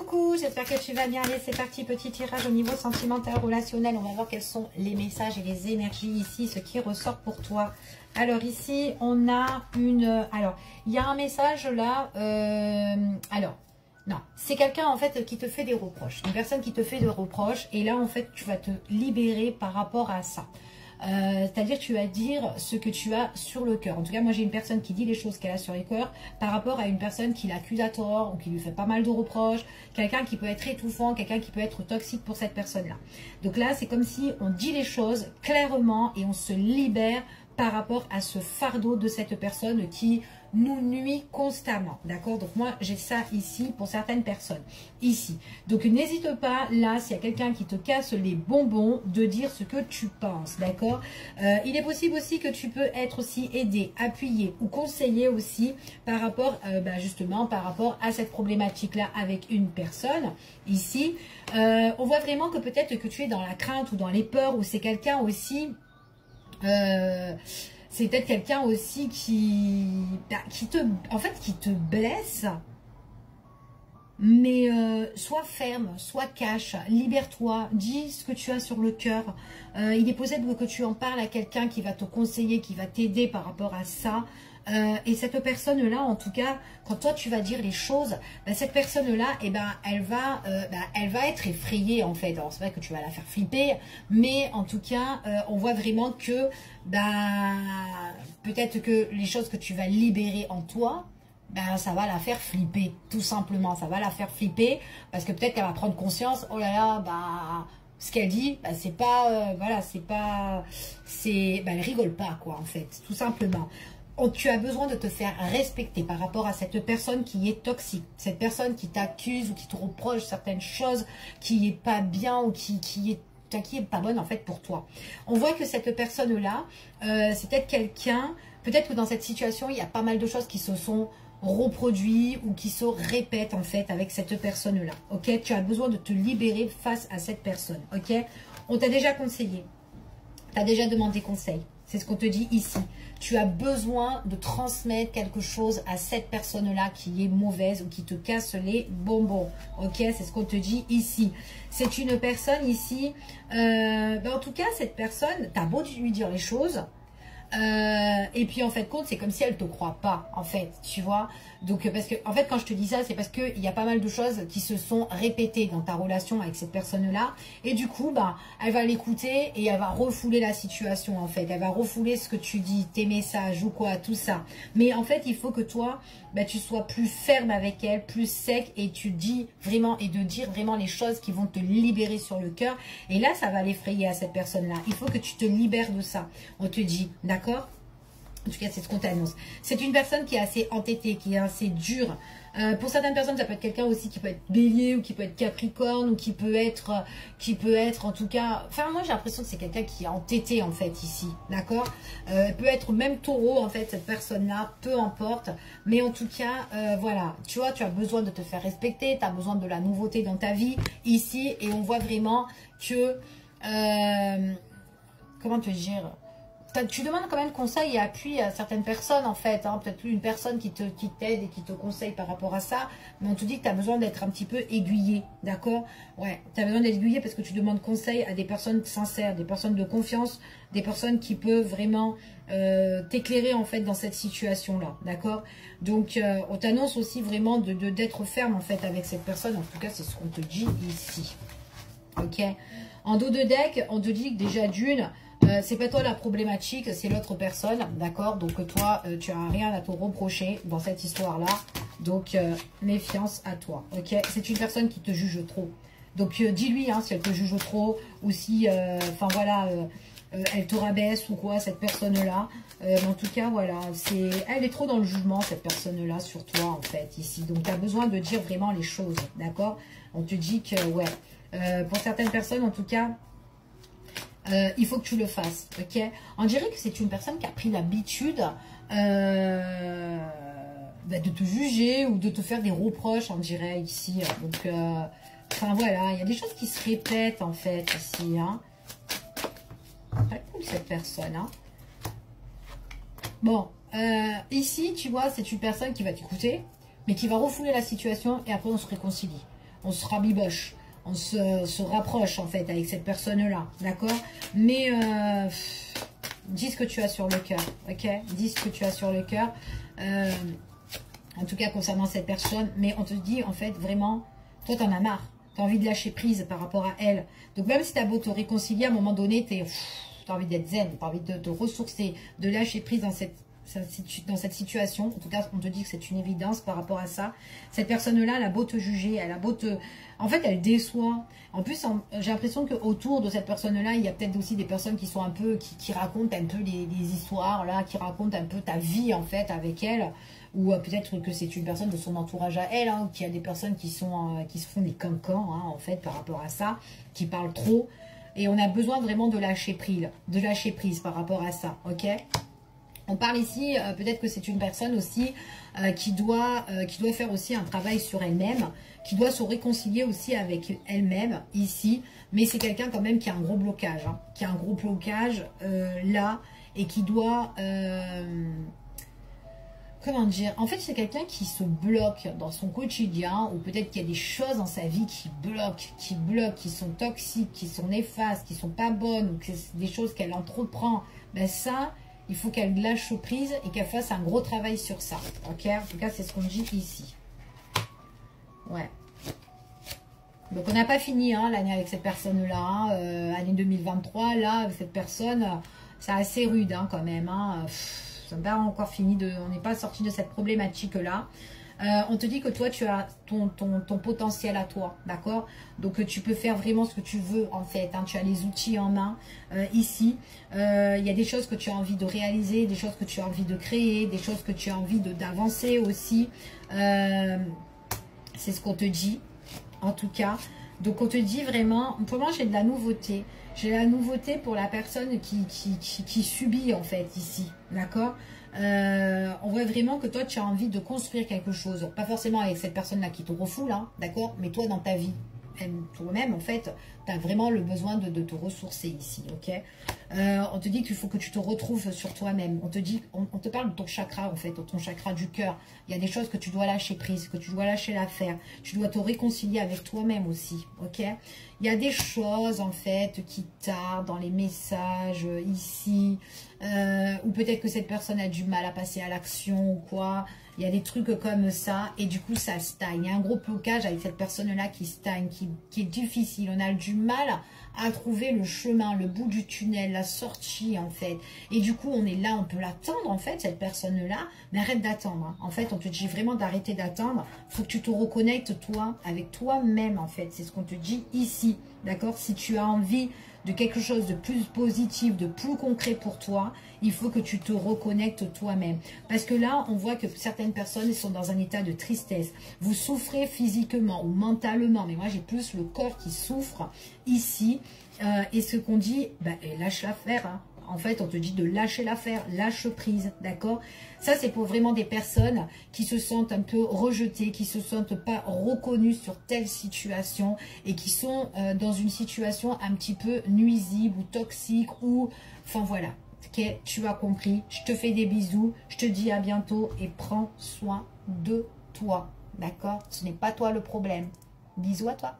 coucou, j'espère que tu vas bien. Allez, c'est parti, petit tirage au niveau sentimental, relationnel. On va voir quels sont les messages et les énergies ici, ce qui ressort pour toi. Alors ici, on a une... Alors, il y a un message là. Alors, non, c'est quelqu'un en fait qui te fait des reproches. Une personne qui te fait des reproches. Et là, en fait, tu vas te libérer par rapport à ça. C'est-à-dire tu vas dire ce que tu as sur le cœur. En tout cas, moi j'ai une personne qui dit les choses qu'elle a sur le cœur par rapport à une personne qui l'accuse à tort ou qui lui fait pas mal de reproches, quelqu'un qui peut être étouffant, quelqu'un qui peut être toxique pour cette personne-là. Donc là, c'est comme si on dit les choses clairement et on se libère par rapport à ce fardeau de cette personne qui nous nuit constamment, d'accord? Donc moi j'ai ça ici pour certaines personnes, ici. Donc n'hésite pas, là, s'il y a quelqu'un qui te casse les bonbons, de dire ce que tu penses, d'accord? Il est possible aussi que tu peux être aussi aidé, appuyé ou conseillé aussi par rapport, justement, par rapport à cette problématique-là avec une personne, ici. On voit vraiment que peut-être que tu es dans la crainte ou dans les peurs, ou c'est quelqu'un aussi... c'est peut-être quelqu'un aussi qui te blesse, mais sois ferme, sois cash, libère-toi, dis ce que tu as sur le cœur. Il est possible que tu en parles à quelqu'un qui va te conseiller, qui va t'aider par rapport à ça. Et cette personne-là, en tout cas, quand toi tu vas dire les choses, cette personne-là, elle va être effrayée en fait. Alors c'est vrai que tu vas la faire flipper, mais en tout cas, on voit vraiment que peut-être que les choses que tu vas libérer en toi, ça va la faire flipper, tout simplement. Ça va la faire flipper parce que peut-être qu'elle va prendre conscience, oh là là, ce qu'elle dit, c'est pas, elle rigole pas quoi en fait, tout simplement. Tu as besoin de te faire respecter par rapport à cette personne qui est toxique, cette personne qui t'accuse ou qui te reproche certaines choses qui est pas bien ou qui est pas bonne en fait pour toi. On voit que cette personne-là, c'est peut-être quelqu'un, peut-être que dans cette situation, il y a pas mal de choses qui se sont reproduites ou qui se répètent en fait avec cette personne-là. Ok, tu as besoin de te libérer face à cette personne. Ok, on t'a déjà conseillé, tu as déjà demandé conseil. C'est ce qu'on te dit ici. Tu as besoin de transmettre quelque chose à cette personne-là qui est mauvaise ou qui te casse les bonbons. Ok, c'est ce qu'on te dit ici. C'est une personne ici. En tout cas, cette personne, tu as beau lui dire les choses. Et puis en fait compte c'est comme si elle te croit pas en fait, tu vois. Donc parce que en fait quand je te dis ça, c'est parce que il y a pas mal de choses qui se sont répétées dans ta relation avec cette personne là, et du coup elle va l'écouter et elle va refouler la situation en fait, elle va refouler ce que tu dis, tes messages ou quoi, tout ça. Mais en fait il faut que toi tu sois plus ferme avec elle, plus sec, et tu dis vraiment, et de dire vraiment les choses qui vont te libérer sur le cœur. Et là ça va l'effrayer à cette personne là, il faut que tu te libères de ça. On te dit, d'accord? En tout cas, c'est ce qu'on t'annonce. C'est une personne qui est assez entêtée, qui est assez dure. Pour certaines personnes, ça peut être quelqu'un aussi qui peut être bélier ou qui peut être capricorne ou qui peut être en tout cas... Enfin, moi, j'ai l'impression que c'est quelqu'un qui est entêté, en fait, ici. D'accord? Peut être même taureau, en fait, cette personne-là. Peu importe. Mais en tout cas, voilà. Tu vois, tu as besoin de te faire respecter. Tu as besoin de la nouveauté dans ta vie, ici. Et on voit vraiment que... comment te dire... Tu demandes quand même conseil et appui à certaines personnes en fait, hein. Peut-être une personne qui t'aide et qui te conseille par rapport à ça, mais on te dit que tu as besoin d'être un petit peu aiguillé, d'accord? Ouais, tu as besoin d'être aiguillé parce que tu demandes conseil à des personnes sincères, des personnes de confiance, des personnes qui peuvent vraiment t'éclairer en fait dans cette situation-là, d'accord? Donc on t'annonce aussi vraiment d'être ferme en fait avec cette personne, en tout cas c'est ce qu'on te dit ici, ok? En dos de deck, on te dit que déjà d'une... c'est pas toi la problématique, c'est l'autre personne, d'accord? Donc toi, tu as rien à te reprocher dans cette histoire-là. Donc, méfiance à toi, ok? C'est une personne qui te juge trop. Donc, dis-lui si elle te juge trop ou si, elle te rabaisse ou quoi, cette personne-là. En tout cas, voilà, elle est trop dans le jugement, cette personne-là, sur toi, en fait, ici. Donc, tu as besoin de dire vraiment les choses, d'accord? On te dit que, ouais, pour certaines personnes, en tout cas... il faut que tu le fasses, ok? On dirait que c'est une personne qui a pris l'habitude de te juger ou de te faire des reproches, on dirait, ici. Donc, enfin, voilà, il y a des choses qui se répètent, en fait, ici, hein. Pas cool, cette personne, hein. Bon, ici, tu vois, c'est une personne qui va t'écouter, mais qui va refouler la situation et après, on se réconcilie. on se rabiboche, on se rapproche en fait avec cette personne-là, d'accord? Mais dis ce que tu as sur le cœur, ok? Dis ce que tu as sur le cœur, en tout cas concernant cette personne, mais on te dit en fait vraiment, toi t'en as marre, t'as envie de lâcher prise par rapport à elle. Donc même si t'as beau te réconcilier, à un moment donné, t'as envie d'être zen, t'as envie de te ressourcer, de lâcher prise dans cette situation. En tout cas, on te dit que c'est une évidence par rapport à ça. Cette personne-là, elle a beau te juger, elle a beau te... En fait, elle déçoit. En plus, j'ai l'impression qu'autour de cette personne-là, il y a peut-être aussi des personnes qui sont un peu... qui racontent un peu les histoires, là, qui racontent un peu ta vie, en fait, avec elle. Ou peut-être que c'est une personne de son entourage à elle, hein, ou qu'il y a des personnes qui se font des cancans, hein, en fait, par rapport à ça, qui parlent trop. Et on a besoin vraiment de lâcher prise par rapport à ça, ok? On parle ici, peut-être que c'est une personne aussi qui doit faire aussi un travail sur elle-même, qui doit se réconcilier aussi avec elle-même ici, mais c'est quelqu'un quand même qui a un gros blocage, hein, qui a un gros blocage là, et qui doit... comment dire? En fait, c'est quelqu'un qui se bloque dans son quotidien, ou peut-être qu'il y a des choses dans sa vie qui bloquent, qui sont toxiques, qui sont néfastes, qui sont pas bonnes, ou que c'est des choses qu'elle entreprend. Ben ça... il faut qu'elle lâche prise et qu'elle fasse un gros travail sur ça. Ok? En tout cas, c'est ce qu'on dit ici. Ouais. Donc, on n'a pas fini hein, l'année avec cette personne-là. Hein, année 2023, là, avec cette personne, c'est assez rude hein, quand même. Hein. Ça n'a pas encore fini. On n'est pas sorti de cette problématique-là. On te dit que toi, tu as ton potentiel à toi, d'accord? Donc, tu peux faire vraiment ce que tu veux, en fait. Hein, tu as les outils en main, ici. Il y a des choses que tu as envie de réaliser, des choses que tu as envie de créer, des choses que tu as envie d'avancer aussi. C'est ce qu'on te dit, en tout cas. Donc, on te dit vraiment, pour moi, j'ai de la nouveauté. J'ai la nouveauté pour la personne qui subit, en fait, ici, d'accord? On voit vraiment que toi tu as envie de construire quelque chose, pas forcément avec cette personne là qui te refoule hein, d'accord, mais toi dans ta vie toi-même en fait tu as vraiment le besoin de te ressourcer ici, ok. On te dit qu'il faut que tu te retrouves sur toi-même, on te parle de ton chakra en fait, de ton chakra du cœur. Il y a des choses que tu dois lâcher prise, que tu dois lâcher l'affaire, tu dois te réconcilier avec toi-même aussi, ok. Il y a des choses en fait qui tardent dans les messages ici, ou peut-être que cette personne a du mal à passer à l'action ou quoi. Il y a des trucs comme ça et du coup ça stagne. Il y a un gros blocage avec cette personne-là qui stagne, qui est difficile. On a du mal à trouver le chemin, le bout du tunnel, la sortie en fait. Et du coup on est là, on peut l'attendre en fait, cette personne-là, mais arrête d'attendre. Hein. En fait on te dit vraiment d'arrêter d'attendre. Il faut que tu te reconnectes toi, avec toi-même en fait. C'est ce qu'on te dit ici, d'accord? Si tu as envie de quelque chose de plus positif, de plus concret pour toi, il faut que tu te reconnectes toi-même. Parce que là, on voit que certaines personnes sont dans un état de tristesse. Vous souffrez physiquement ou mentalement, mais moi j'ai plus le corps qui souffre ici. Et ce qu'on dit, bah, lâche l'affaire. Hein. En fait, on te dit de lâcher l'affaire, lâche prise, d'accord? Ça, c'est pour vraiment des personnes qui se sentent un peu rejetées, qui se sentent pas reconnues sur telle situation et qui sont dans une situation un petit peu nuisible ou toxique ou... Enfin, voilà. Ok, tu as compris. Je te fais des bisous. Je te dis à bientôt et prends soin de toi, d'accord? Ce n'est pas toi le problème. Bisous à toi.